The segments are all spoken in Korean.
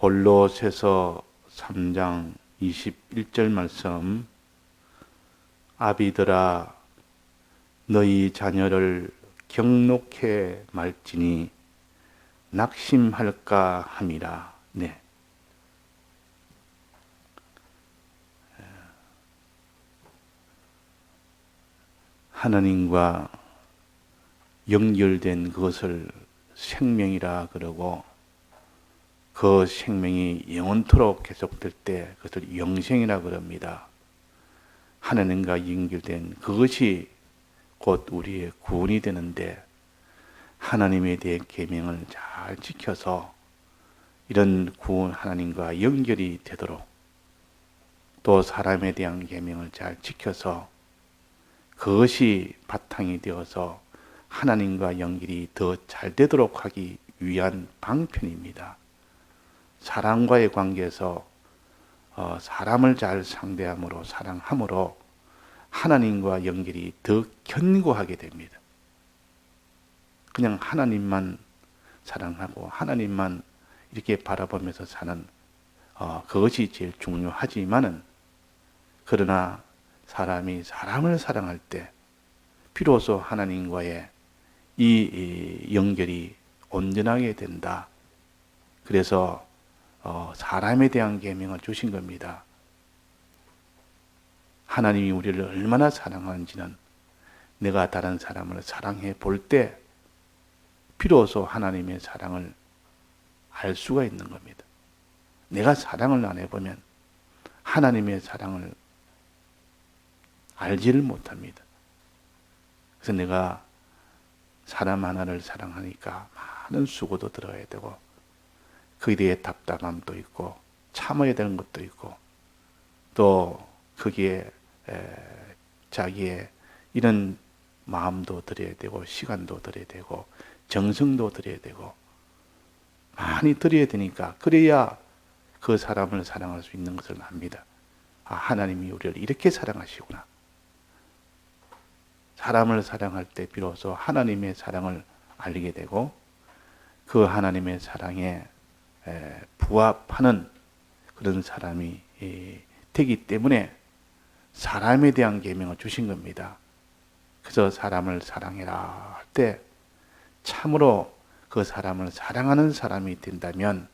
골로새서 3장 21절 말씀. 아비들아 너희 자녀를 경록해 말지니 낙심할까 함이라. 네. 하나님과 연결된 그것을 생명이라 그러고, 그 생명이 영원토록 계속될 때 그것을 영생이라 그럽니다. 하나님과 연결된 그것이 곧 우리의 구원이 되는데, 하나님에 대해 계명을 잘 지켜서 이런 구원, 하나님과 연결이 되도록, 또 사람에 대한 계명을 잘 지켜서 그것이 바탕이 되어서 하나님과 연결이 더 잘 되도록 하기 위한 방편입니다. 사람과의 관계에서 사람을 잘 상대함으로, 사랑함으로 하나님과 연결이 더 견고하게 됩니다. 그냥 하나님만 사랑하고 하나님만 이렇게 바라보면서 사는 그것이 제일 중요하지만은, 그러나 사람이 사람을 사랑할 때 비로소 하나님과의 이 연결이 온전하게 된다. 그래서 사람에 대한 계명을 주신 겁니다. 하나님이 우리를 얼마나 사랑하는지는 내가 다른 사람을 사랑해 볼 때 비로소 하나님의 사랑을 알 수가 있는 겁니다. 내가 사랑을 안 해보면 하나님의 사랑을 알지를 못합니다. 그래서 내가 사람 하나를 사랑하니까 많은 수고도 들어야 되고, 거기에 대해 답답함도 있고 참아야 되는 것도 있고, 또 거기에 자기의 이런 마음도 들여야 되고, 시간도 들여야 되고, 정성도 들여야 되고, 많이 들여야 되니까, 그래야 그 사람을 사랑할 수 있는 것을 압니다. 하나님이 우리를 이렇게 사랑하시구나. 사람을 사랑할 때 비로소 하나님의 사랑을 알게 되고, 그 하나님의 사랑에 부합하는 그런 사람이 되기 때문에 사람에 대한 계명을 주신 겁니다. 그래서 사람을 사랑해라 할 때 참으로 그 사람을 사랑하는 사람이 된다면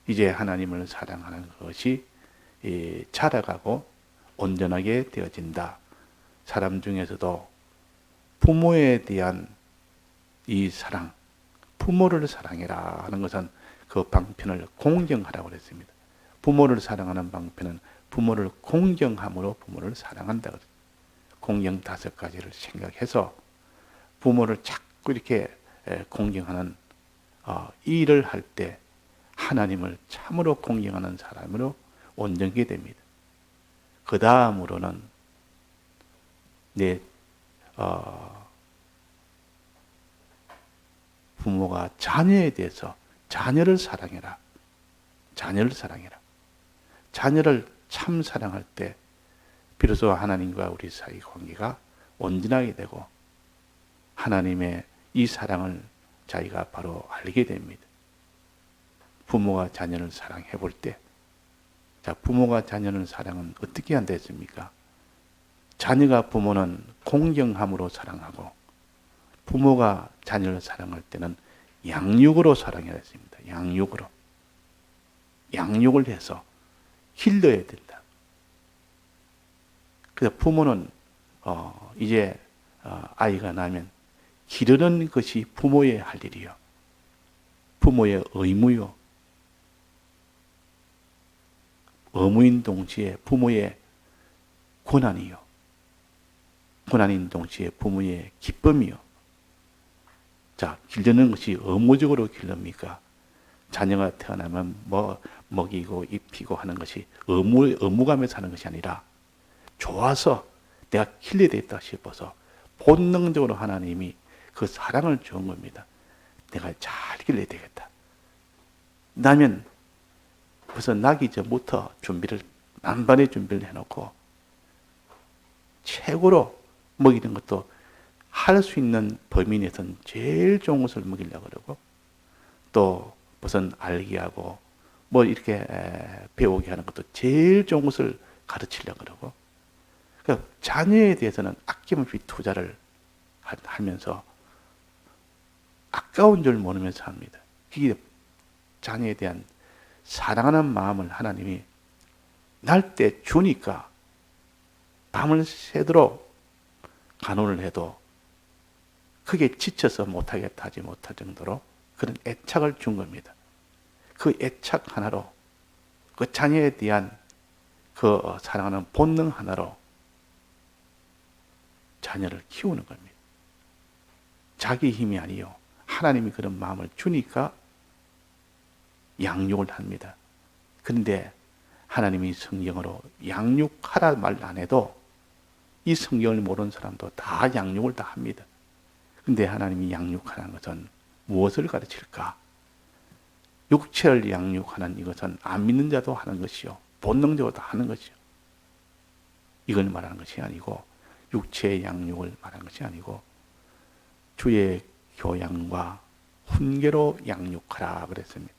이제 하나님을 사랑하는 것이 자라가고 온전하게 되어진다. 사람 중에서도 부모에 대한 이 사랑, 부모를 사랑해라 하는 것은 그 방편을 공경하라고 그랬습니다. 부모를 사랑하는 방편은 부모를 공경함으로 부모를 사랑한다. 공경 5가지를 생각해서 부모를 자꾸 이렇게 공경하는 이 일을 할 때 하나님을 참으로 공경하는 사람으로 온전하게 됩니다. 그 다음으로는 부모가 자녀에 대해서 자녀를 사랑해라. 자녀를 사랑해라. 자녀를 참 사랑할 때 비로소 하나님과 우리 사이 관계가 온전하게 되고 하나님의 이 사랑을 자기가 바로 알게 됩니다. 부모가 자녀를 사랑해 볼 때, 자, 부모가 자녀를 사랑은 어떻게 한다 했습니까? 자녀가 부모는 공경함으로 사랑하고, 부모가 자녀를 사랑할 때는 양육으로 사랑해야 했습니다. 양육으로. 양육을 해서 길러야 된다. 그래서 부모는 이제 아이가 나면 기르는 것이 부모의 할 일이요. 부모의 의무요. 의무인 동시에 부모의 권한이요. 권한인 동시에 부모의 기쁨이요. 자, 기르는 것이 의무적으로 기릅니까? 자녀가 태어나면 먹이고 입히고 하는 것이 의무감에서 하는 것이 아니라 좋아서 내가 길러야 되겠다 싶어서 본능적으로 하나님이 그 사랑을 주는 겁니다. 내가 잘 길러야 되겠다. 나면 벌써 나기 전부터 만반의 준비를 해놓고 최고로 먹이는 것도 할 수 있는 범위 내에서는 제일 좋은 것을 먹이려고 그러고, 또 무슨 알기하고 뭐 이렇게 배우게 하는 것도 제일 좋은 것을 가르치려고 그러고, 그러니까 자녀에 대해서는 아낌없이 투자를 하면서 아까운 줄 모르면서 합니다. 이게 자녀에 대한 사랑하는 마음을 하나님이 날 때 주니까 밤을 새도록 간호를 해도 크게 지쳐서 못하겠다 하지 못할 정도로 그런 애착을 준 겁니다. 그 애착 하나로, 그 자녀에 대한 그 사랑하는 본능 하나로 자녀를 키우는 겁니다. 자기 힘이 아니요, 하나님이 그런 마음을 주니까 양육을 합니다. 그런데 하나님이 성경으로 양육하라 말 안 해도 이 성경을 모르는 사람도 다 양육을 다 합니다. 그런데 하나님이 양육하는 것은 무엇을 가르칠까? 육체를 양육하는 이것은 안 믿는 자도 하는 것이요, 본능적으로 다 하는 것이요. 이걸 말하는 것이 아니고, 육체의 양육을 말하는 것이 아니고 주의 교양과 훈계로 양육하라 그랬습니다.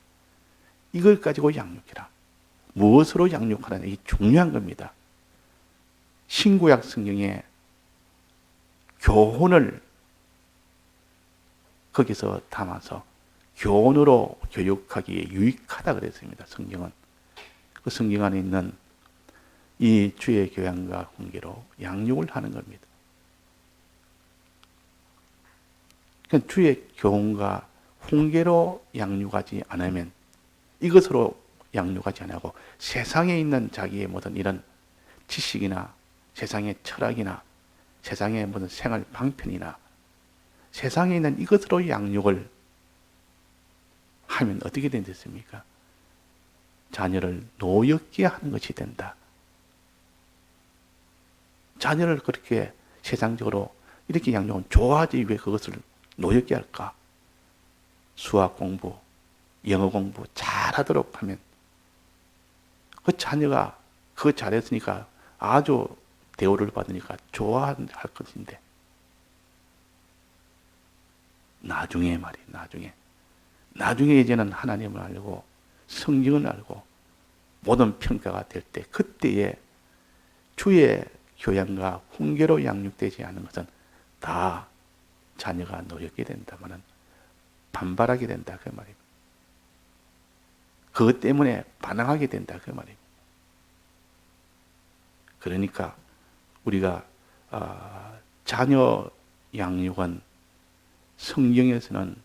이걸 가지고 양육해라. 무엇으로 양육하느냐, 이게 중요한 겁니다. 신구약 성경에 교훈을 거기서 담아서 교훈으로 교육하기에 유익하다 그랬습니다. 성경은. 그 성경 안에 있는 이 주의 교양과 훈계로 양육을 하는 겁니다. 그러니까 주의 교훈과 훈계로 양육하지 않으면, 이것으로 양육하지 않고 세상에 있는 자기의 모든 이런 지식이나 세상의 철학이나 세상의 모든 생활 방편이나 세상에 있는 이것으로 양육을 하면 어떻게 된댔습니까? 자녀를 노엽게 하는 것이 된다. 자녀를 그렇게 세상적으로 이렇게 양육은 좋아하지 왜 그것을 노엽게 할까? 수학 공부, 영어 공부 잘하도록 하면 그 자녀가 그거 잘했으니까 아주 대우를 받으니까 좋아할 것인데, 나중에 말이에요. 나중에 이제는 하나님을 알고 성경을 알고 모든 평가가 될 때, 그때에 주의 교양과 훈계로 양육되지 않은 것은 다 자녀가 노엽게 된다면은 반발하게 된다 그 말입니다. 그것 때문에 반항하게 된다 그 말입니다. 그러니까 우리가 자녀 양육은 성경에서는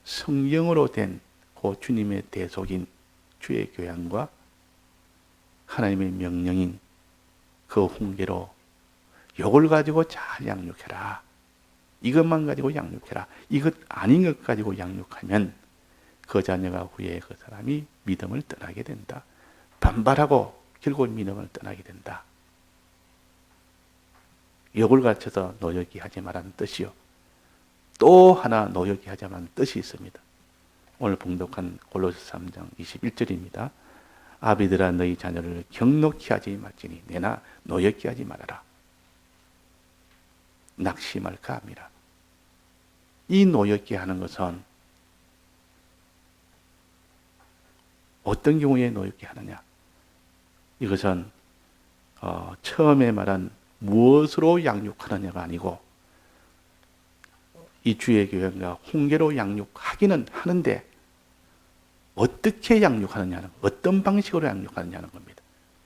성경으로 된 그 주님의 대속인 주의 교양과 하나님의 명령인 그 훈계로 이걸 가지고 잘 양육해라. 이것만 가지고 양육해라. 이것 아닌 것 가지고 양육하면 그 자녀가 후에 그 사람이 믿음을 떠나게 된다. 반발하고 결국 믿음을 떠나게 된다. 이걸 가르쳐서 노엽게 하지 말라는 뜻이요. 또 하나 노엽게 하지 말라는 뜻이 있습니다. 오늘 봉독한 골로새 3장 21절입니다. 아비들아 너희 자녀를 경록히 하지 말지니 내나 노엽게 하지 말아라. 낙심할까 함이라. 이 노엽게 하는 것은 어떤 경우에 노엽게 하느냐? 이것은 처음에 말한 무엇으로 양육하느냐가 아니고, 이 주의 교양과 훈계로 양육하기는 하는데 어떻게 양육하느냐는, 어떤 방식으로 양육하느냐는 겁니다.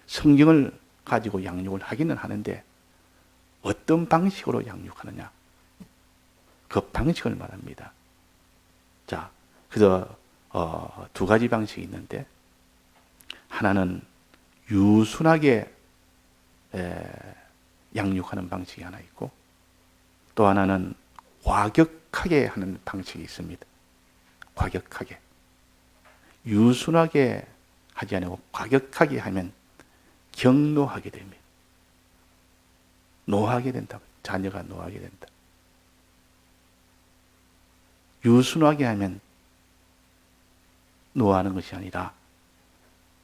성경을 가지고 양육을 하기는 하는데 어떤 방식으로 양육하느냐, 그 방식을 말합니다. 자, 그래서 두 가지 방식이 있는데, 하나는 유순하게 양육하는 방식이 하나 있고, 또 하나는 과격하게 하는 방식이 있습니다. 과격하게. 유순하게 하지 않고 과격하게 하면 경노하게 됩니다. 노하게 된다. 자녀가 노하게 된다. 유순하게 하면 노하는 것이 아니라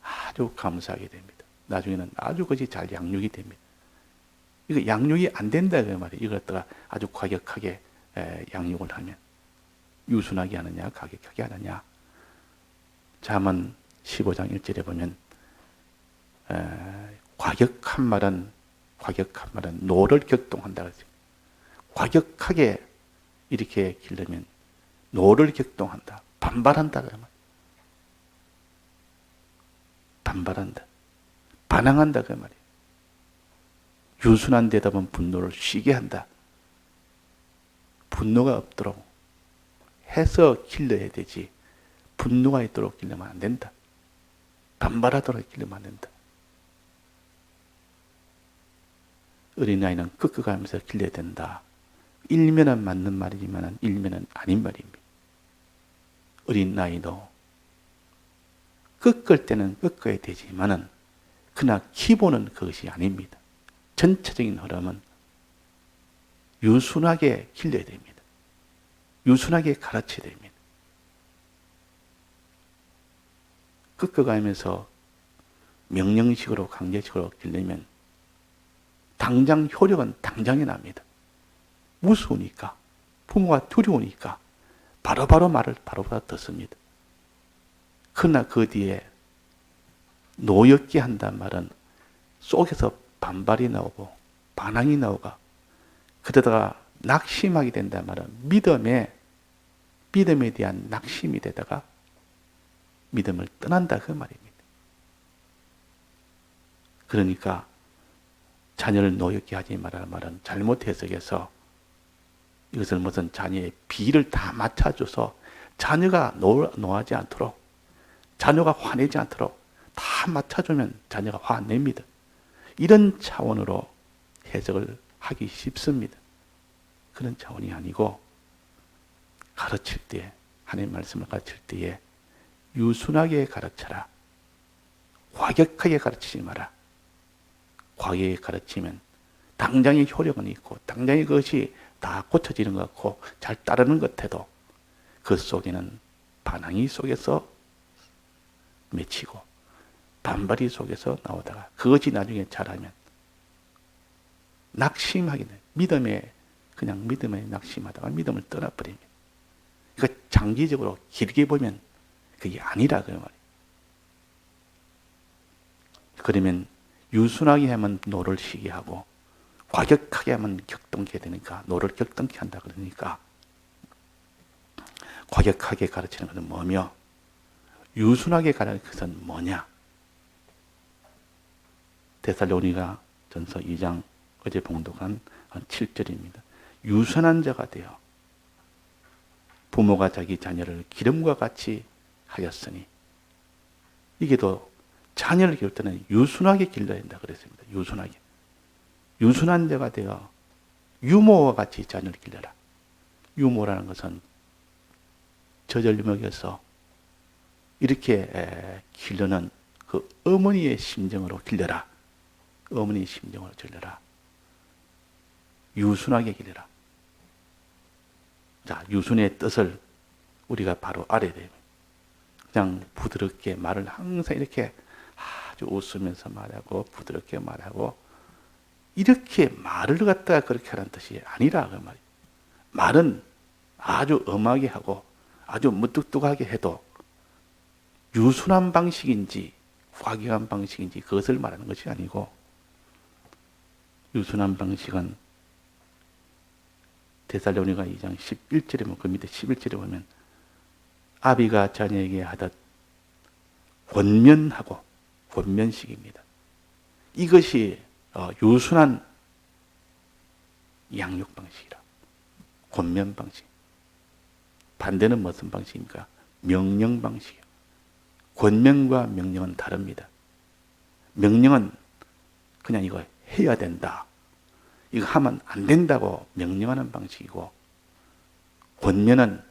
아주 감사하게 됩니다. 나중에는 아주 그것이 잘 양육이 됩니다. 이거 양육이 안 된다 그 말이에요. 이걸 갖다가 아주 과격하게 양육을 하면. 유순하게 하느냐, 과격하게 하느냐. 잠언 15장 1절에 보면 과격한 말은 노를 격동한다 그러죠. 과격하게 이렇게 기르면 노를 격동한다. 반발한다. 반발한다. 반항한다. 그 말이에요. 유순한 대답은 분노를 쉬게 한다. 분노가 없도록 해서 길러야 되지. 분노가 있도록 길르면 안 된다. 반발하도록 길르면 안 된다. 어린아이는 꺾어가면서 길러야 된다. 일면은 맞는 말이지만 일면은 아닌 말입니다. 어린아이도 꺾을 때는 꺾어야 되지만은 그러나 기본은 그것이 아닙니다. 전체적인 흐름은 유순하게 길러야 됩니다. 유순하게 가르쳐야 됩니다. 꺾어가면서 명령식으로 강제식으로 길르면 당장 효력은 당장에 납니다. 무서우니까, 부모가 두려우니까 바로바로 말을 바로바로 듣습니다. 그러나 그 뒤에 노엽게 한단 말은 속에서 반발이 나오고 반항이 나오고 그러다가 낙심하게 된단 말은 믿음에 대한 낙심이 되다가 믿음을 떠난다 그 말입니다. 그러니까 자녀를 노엽게 하지 말라는 말은 잘못 해석해서 이것을 무슨 자녀의 비를 다 맞춰줘서 자녀가 노하지 않도록 자녀가 화내지 않도록 다 맞춰주면 자녀가 화 안 냅니다. 이런 차원으로 해석을 하기 쉽습니다. 그런 차원이 아니고 가르칠 때 하나님의 말씀을 가르칠 때에 유순하게 가르쳐라. 과격하게 가르치지 마라. 과격하게 가르치면 당장의 효력은 있고 당장의 것이 다 고쳐지는 것 같고 잘 따르는 것 같아도 그 속에는 반항이 속에서 맺히고 반발이 속에서 나오다가 그것이 나중에 자라면 낙심하게 돼. 믿음에 낙심하다가 믿음을 떠나버립니다. 그러니까 장기적으로 길게 보면 그게 아니라 그 말이에요. 그러면 유순하게 하면 노를 쉬게 하고 과격하게 하면 격동케 되니까 노를 격동케 한다 그러니까 과격하게 가르치는 것은 뭐며 유순하게 가르치는 것은 뭐냐? 데살로니가 전서 2장 어제 봉독한 7절입니다. 유순한 자가 되어 부모가 자기 자녀를 기름과 같이 하였으니 이게 또 자녀를 기를 때는 유순하게 길러야 된다 그랬습니다. 유순하게. 유순한 자가 되어 유모와 같이 자녀를 길러라. 유모라는 것은 저절로 먹여서 이렇게 길러는 그 어머니의 심정으로 길러라. 어머니의 심정으로 길러라. 유순하게 길러라. 자, 유순의 뜻을 우리가 바로 알아야 돼요. 그냥 부드럽게 말을 항상 이렇게 아주 웃으면서 말하고 부드럽게 말하고 이렇게 말을 갖다가 그렇게 하라는 뜻이 아니라 그 말이에요. 말은 아주 엄하게 하고 아주 무뚝뚝하게 해도 유순한 방식인지 과격한 방식인지 그것을 말하는 것이 아니고 유순한 방식은 데살로니가 2장 11절에 보면 그 밑에 11절에 보면 아비가 자녀에게 하듯 권면하고 권면식입니다. 이것이 유순한 양육 방식이라. 권면 방식. 반대는 무슨 방식입니까? 명령 방식이에요. 권면과 명령은 다릅니다. 명령은 그냥 이거 해야 된다. 이거 하면 안 된다고 명령하는 방식이고 권면은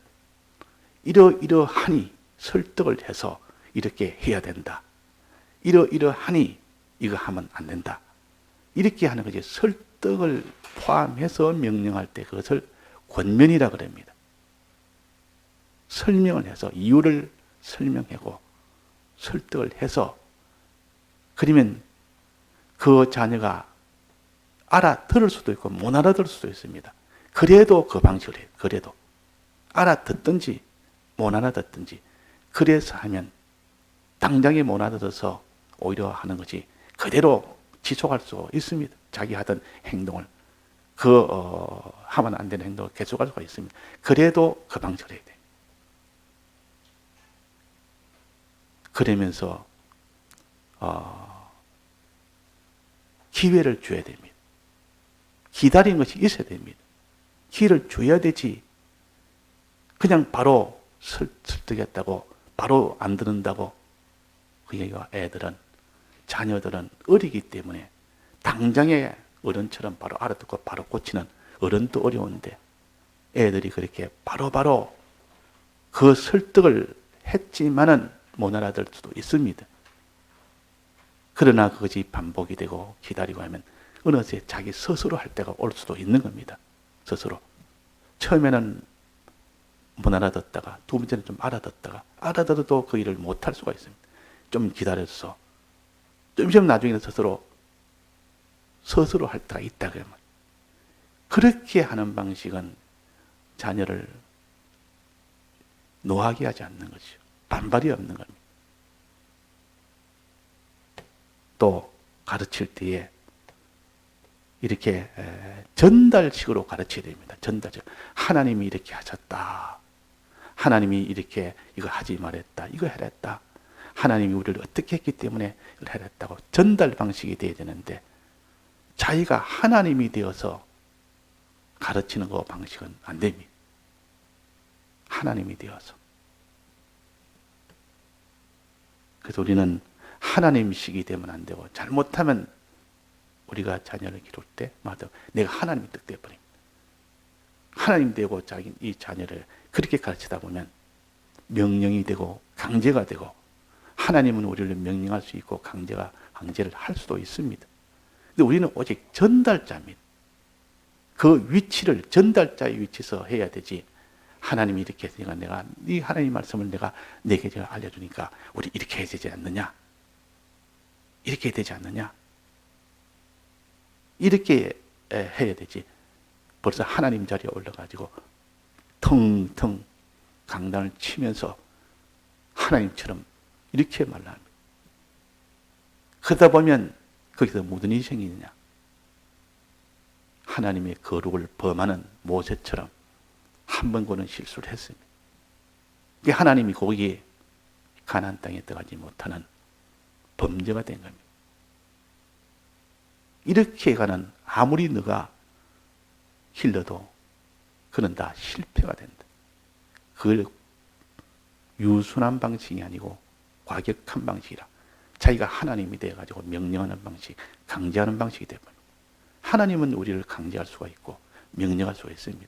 이러하니 설득을 해서 이렇게 해야 된다. 이러하니 이거 하면 안 된다. 이렇게 하는 것이 설득을 포함해서 명령할 때 그것을 권면이라 그럽니다. 설명을 해서 이유를 설명하고 설득을 해서 그러면 그 자녀가 알아들을 수도 있고 못 알아들을 수도 있습니다. 그래도 그 방식을 해요. 그래도 알아듣든지 못 알아듣든지 그래서 하면 당장에 못 알아들어서 오히려 하는 것이 그대로 지속할 수 있습니다. 자기 하던 행동을 하면 안 되는 행동을 계속할 수가 있습니다. 그래도 그 방식을 해야 돼요. 그러면서 기회를 줘야 됩니다. 기다리는 것이 있어야 됩니다. 기회를 줘야 되지 그냥 바로 설득했다고 바로 안 듣는다고 그러니까 애들은 자녀들은 어리기 때문에 당장에 어른처럼 바로 알아듣고 바로 고치는 어른도 어려운데 애들이 그렇게 바로바로 그 설득을 했지만은 못 알아들 수도 있습니다. 그러나 그것이 반복이 되고 기다리고 하면 어느새 자기 스스로 할 때가 올 수도 있는 겁니다. 스스로. 처음에는 못 알아듣다가 두 번째는 좀 알아들어도 그 일을 못할 수가 있습니다. 좀 기다려서 좀 나중에는 스스로 할 때가 있다 그러면 그렇게 하는 방식은 자녀를 노하게 하지 않는 것이죠. 반발이 없는 겁니다. 또 가르칠 때에 이렇게 전달식으로 가르쳐야 됩니다. 전달식. 하나님이 이렇게 하셨다. 하나님이 이렇게 이거 하지 말했다. 이거 해랬다. 하나님이 우리를 어떻게 했기 때문에 이걸 해랬다고 전달 방식이 돼야 되는데 자기가 하나님이 되어서 가르치는 그 방식은 안 됩니다. 하나님이 되어서. 그래서 우리는 하나님식이 되면 안 되고 잘못하면 우리가 자녀를 기를 때 맞아 내가 하나님이 뜻되어 버립니다. 하나님 되고 자기 이 자녀를 그렇게 가르치다 보면 명령이 되고 강제가 되고 하나님은 우리를 명령할 수 있고 강제를 할 수도 있습니다. 근데 우리는 오직 전달자입니다. 그 위치를 전달자의 위치에서 해야 되지. 하나님이 이렇게 했으니까 내가 이 하나님 말씀을 내가 내게 제가 알려주니까 우리 이렇게 해야 되지 않느냐? 이렇게 해야 되지 않느냐? 이렇게 해야 되지. 벌써 하나님 자리에 올라가지고 텅텅 강단을 치면서 하나님처럼 이렇게 말합니다. 그러다 보면 거기서 무슨 일이 생기느냐? 하나님의 거룩을 범하는 모세처럼 한 번 그는 실수를 했습니다. 하나님이 거기에 가나안 땅에 들어가지 못하는 범죄가 된 겁니다. 이렇게 가는 아무리 너가 길러도 그는 다 실패가 된다. 그걸 유순한 방식이 아니고 과격한 방식이라. 자기가 하나님이 되어가지고 명령하는 방식, 강제하는 방식이 되어버립니다. 하나님은 우리를 강제할 수가 있고 명령할 수가 있습니다.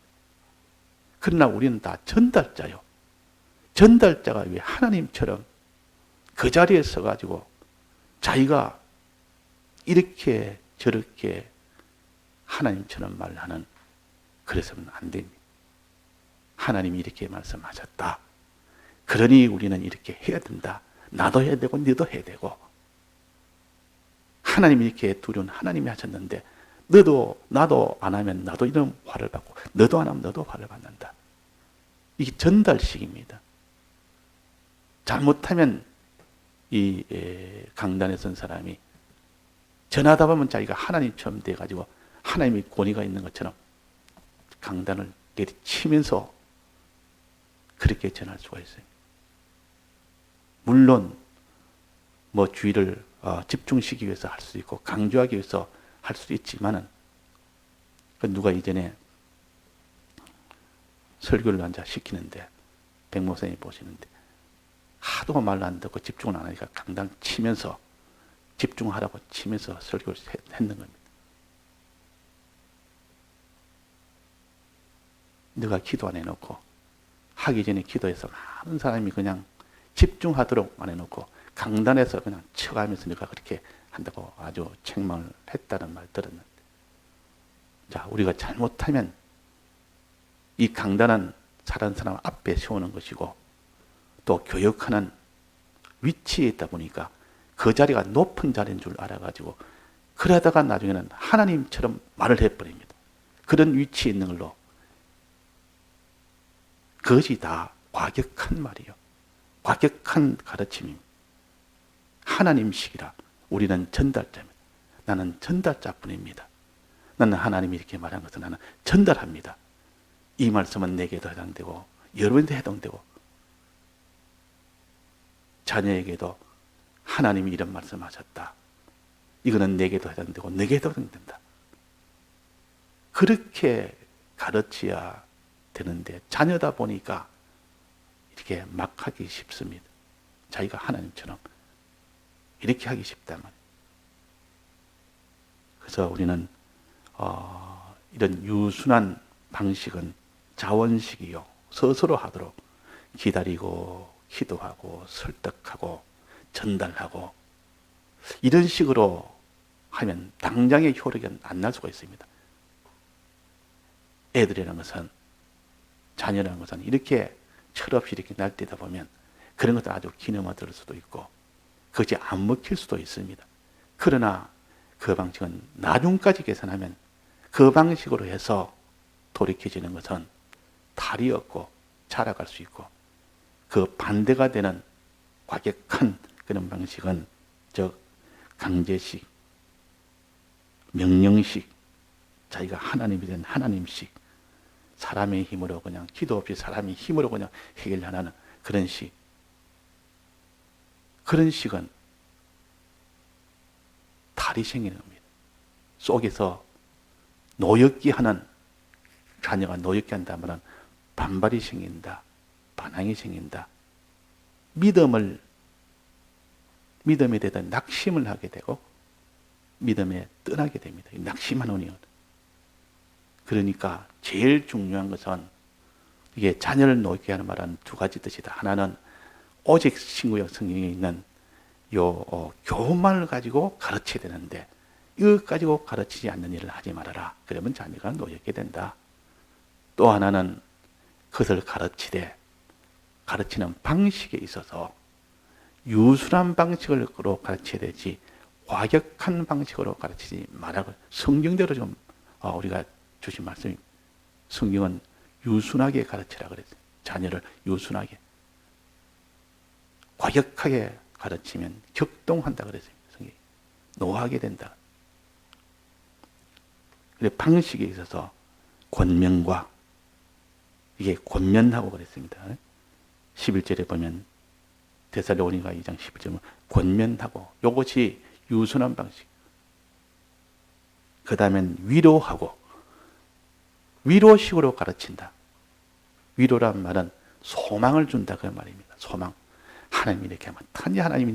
그러나 우리는 다 전달자요. 전달자가 왜 하나님처럼 그 자리에 서가지고 자기가 이렇게 저렇게 하나님처럼 말하는 그래서는 안 됩니다. 하나님이 이렇게 말씀하셨다. 그러니 우리는 이렇게 해야 된다. 나도 해야 되고 너도 해야 되고 하나님이 이렇게 두려운 하나님이 하셨는데 너도 나도 안 하면 나도 이런 화를 받고 너도 안 하면 너도 화를 받는다. 이게 전달식입니다. 잘못하면 이 강단에 선 사람이 전하다 보면 자기가 하나님처럼 돼가지고 하나님의 권위가 있는 것처럼 강단을 내리치면서 그렇게 전할 수가 있어요. 물론 뭐 주의를 집중시키기 위해서 할 수 있고 강조하기 위해서 할 수도 있지만은 누가 이전에 설교를 앉아 시키는데 백 목사님이 보시는데 하도 말을 안 듣고 집중을 안 하니까 강당 치면서 집중하라고 치면서 설교를 했는 겁니다. 네가 기도 안 해놓고 하기 전에 기도해서 많은 사람이 그냥 집중하도록 안 해놓고 강단에서 그냥 쳐가면서 네가 그렇게 한다고 아주 책망을 했다는 말 들었는데 자 우리가 잘못하면 이 강단은 다른 사람 앞에 세우는 것이고 또 교역하는 위치에 있다 보니까 그 자리가 높은 자리인 줄 알아가지고 그러다가 나중에는 하나님처럼 말을 해버립니다. 그런 위치에 있는 걸로 그것이 다 과격한 말이요. 과격한 가르침입니다. 하나님식이라. 우리는 전달자입니다. 나는 전달자뿐입니다. 나는 하나님이 이렇게 말한 것을 나는 전달합니다. 이 말씀은 내게도 해당되고 여러분에게도 해당되고 자녀에게도 하나님이 이런 말씀하셨다. 이거는 내게도 해당되고 너에게도 해당된다. 그렇게 가르쳐야 되는데 자녀다 보니까 이렇게 막 하기 쉽습니다. 자기가 하나님처럼 이렇게 하기 쉽다면. 그래서 우리는 이런 유순한 방식은 자원식이요. 스스로 하도록 기다리고 기도하고 설득하고 전달하고 이런 식으로 하면 당장의 효력은 안 날 수가 있습니다. 애들이라는 것은 자녀라는 것은 이렇게 철없이 이렇게 날 때다 보면 그런 것도 아주 기념화 될 수도 있고 그것이 안 먹힐 수도 있습니다. 그러나 그 방식은 나중까지 계산하면 그 방식으로 해서 돌이켜지는 것은 탈이 없고 자라갈 수 있고 그 반대가 되는 과격한 그런 방식은 즉 강제식, 명령식, 자기가 하나님이 된 하나님식, 사람의 힘으로 그냥 기도 없이 사람의 힘으로 그냥 해결하는 그런 식. 그런 식은 탈이 생기는 겁니다. 속에서 노역기 하는 자녀가 노역기 한다면 반발이 생긴다. 반항이 생긴다. 믿음에 대해서 낙심을 하게 되고 믿음에 떠나게 됩니다. 낙심하는 이유. 그러니까 제일 중요한 것은 이게 자녀를 노역게 하는 말은 두 가지 뜻이다. 하나는 오직 신구약 성경에 있는 교훈만을 가지고 가르쳐야 되는데 이것 가지고 가르치지 않는 일을 하지 말아라. 그러면 자녀가 노역게 된다. 또 하나는 그것을 가르치는 방식에 있어서 유순한 방식으로 가르쳐야 되지 과격한 방식으로 가르치지 말라고 성경대로 좀 우리가 주신 말씀이 성경은 유순하게 가르치라 그랬어요. 자녀를 유순하게. 과격하게 가르치면 격동한다 그랬어요. 성경이. 노하게 된다. 그래서 방식에 있어서 권면과 이게 권면하고 그랬습니다. 11절에 보면 데살로니가 2장 11절에 권면하고 이것이 유순한 방식. 그 다음엔 위로하고 위로식으로 가르친다. 위로란 말은 소망을 준다 그 말입니다. 소망. 하나님이 이렇게 하면 단지 하나님이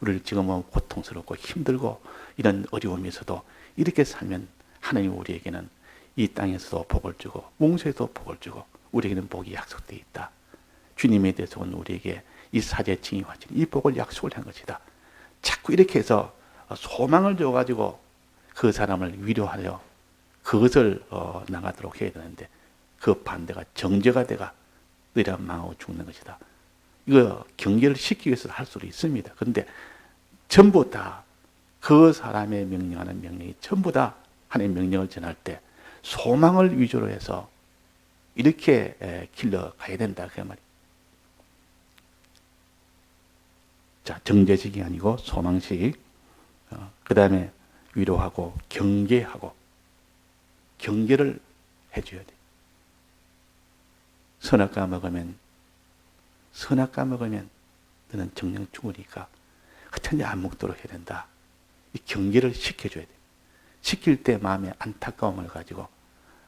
우리를 지금은 고통스럽고 힘들고 이런 어려움에서도 이렇게 살면 하나님이 우리에게는 이 땅에서도 복을 주고 몽소에도 복을 주고 우리에게는 복이 약속되어 있다. 주님에 대해서는 우리에게 이 사제 징의와 이 복을 약속을 한 것이다. 자꾸 이렇게 해서 소망을 줘가지고 그 사람을 위로하려 그것을 나가도록 해야 되는데 그 반대가 정죄가 돼가 너희라 망하고 죽는 것이다. 이거 경계를 시키기 위해서 할 수도 있습니다. 그런데 전부 다 그 사람의 명령하는 명령이 전부 다 하나님의 명령을 전할 때 소망을 위주로 해서 이렇게 길러 가야 된다 그 말이에요. 자, 정죄식이 아니고 소망식. 그 다음에 위로하고 경계하고 경계를 해줘야 돼. 선악과 먹으면 너는 정령 죽으니까 하여튼 안 먹도록 해야 된다. 이 경계를 시켜줘야 돼. 시킬 때 마음에 안타까움을 가지고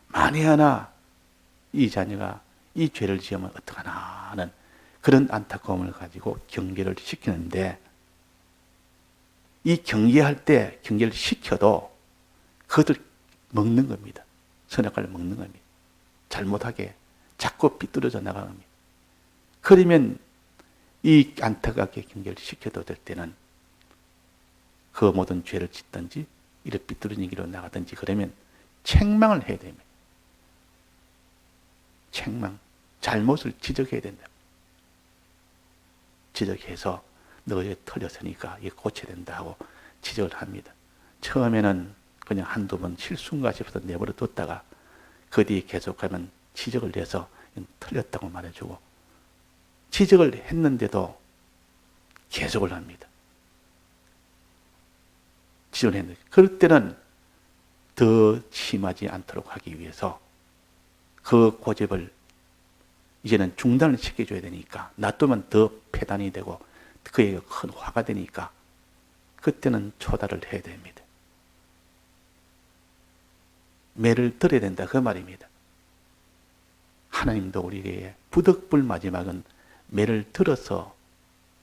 만에 하나 이 자녀가 이 죄를 지으면 어떡하나 하는 그런 안타까움을 가지고 경계를 시키는데 이 경계할 때 경계를 시켜도 그것을 먹는 겁니다. 선악과를 먹는 겁니다. 잘못하게 자꾸 삐뚤어져 나가는 겁니다. 그러면 이 안타깝게 경계를 시켜도 될 때는 그 모든 죄를 짓든지 이를 삐뚤어진 길로 나가든지 그러면 책망을 해야 됩니다. 책망, 잘못을 지적해야 된다. 지적해서 너희 틀렸으니까 이게 고쳐야 된다 하고 지적을 합니다. 처음에는 그냥 한두 번 실수인가 싶어서 내버려 뒀다가 그 뒤에 계속하면 지적을 해서 틀렸다고 말해주고 지적을 했는데도 계속을 합니다. 지원했는데, 그럴 때는 더 심하지 않도록 하기 위해서 그 고집을 이제는 중단을 시켜줘야 되니까, 놔두면 더 폐단이 되고 그에게 큰 화가 되니까 그때는 초달을 해야 됩니다. 매를 들어야 된다, 그 말입니다. 하나님도 우리에게 부득불 마지막은 매를 들어서,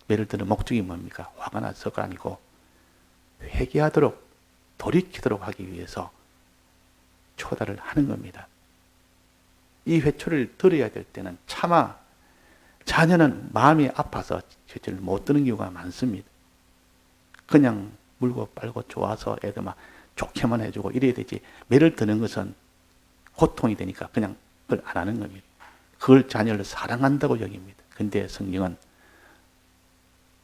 매를 드는 목적이 뭡니까? 화가 나서가 아니고 회개하도록, 돌이키도록 하기 위해서 초달을 하는 겁니다. 이 회초를 들어야 될 때는 차마 자녀는 마음이 아파서 회초를 못 드는 경우가 많습니다. 그냥 물고 빨고 좋아서 애들 막 좋게만 해주고 이래야 되지, 매를 드는 것은 고통이 되니까 그냥 그걸 안 하는 겁니다. 그걸 자녀를 사랑한다고 여깁니다. 근데 성경은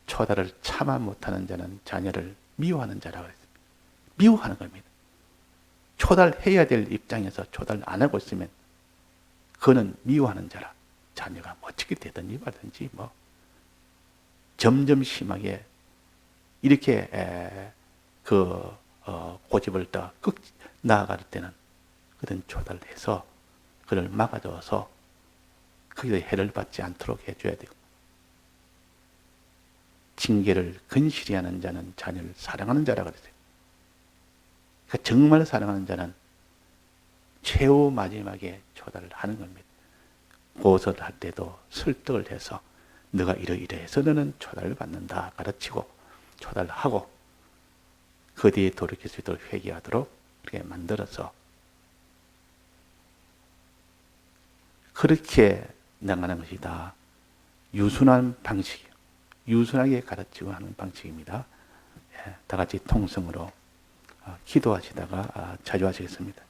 초달을 참아 못하는 자는 자녀를 미워하는 자라고 했습니다. 미워하는 겁니다. 초달해야 될 입장에서 초달 안 하고 있으면 그는 미워하는 자라. 자녀가 어떻게 되든지 말든지 뭐 점점 심하게 이렇게 고집을 더 나아갈 때는 그든 초달해서 그를 막아줘서 거기서 해를 받지 않도록 해줘야 되고, 징계를 근실히 하는 자는 자녀를 사랑하는 자라고 그랬어요. 그러니까 정말 사랑하는 자는 최후 마지막에 초달을 하는 겁니다. 고소를 할 때도 설득을 해서 너가 이러이러해서 너는 초달을 받는다 가르치고 초달을 하고 그 뒤에 돌이킬 수 있도록 회개하도록 이렇게 만들어서 그렇게 나가는 것이 다 유순한 방식이에요. 유순하게 가르치고 하는 방식입니다. 다 같이 통성으로 기도하시다가 자주 하시겠습니다.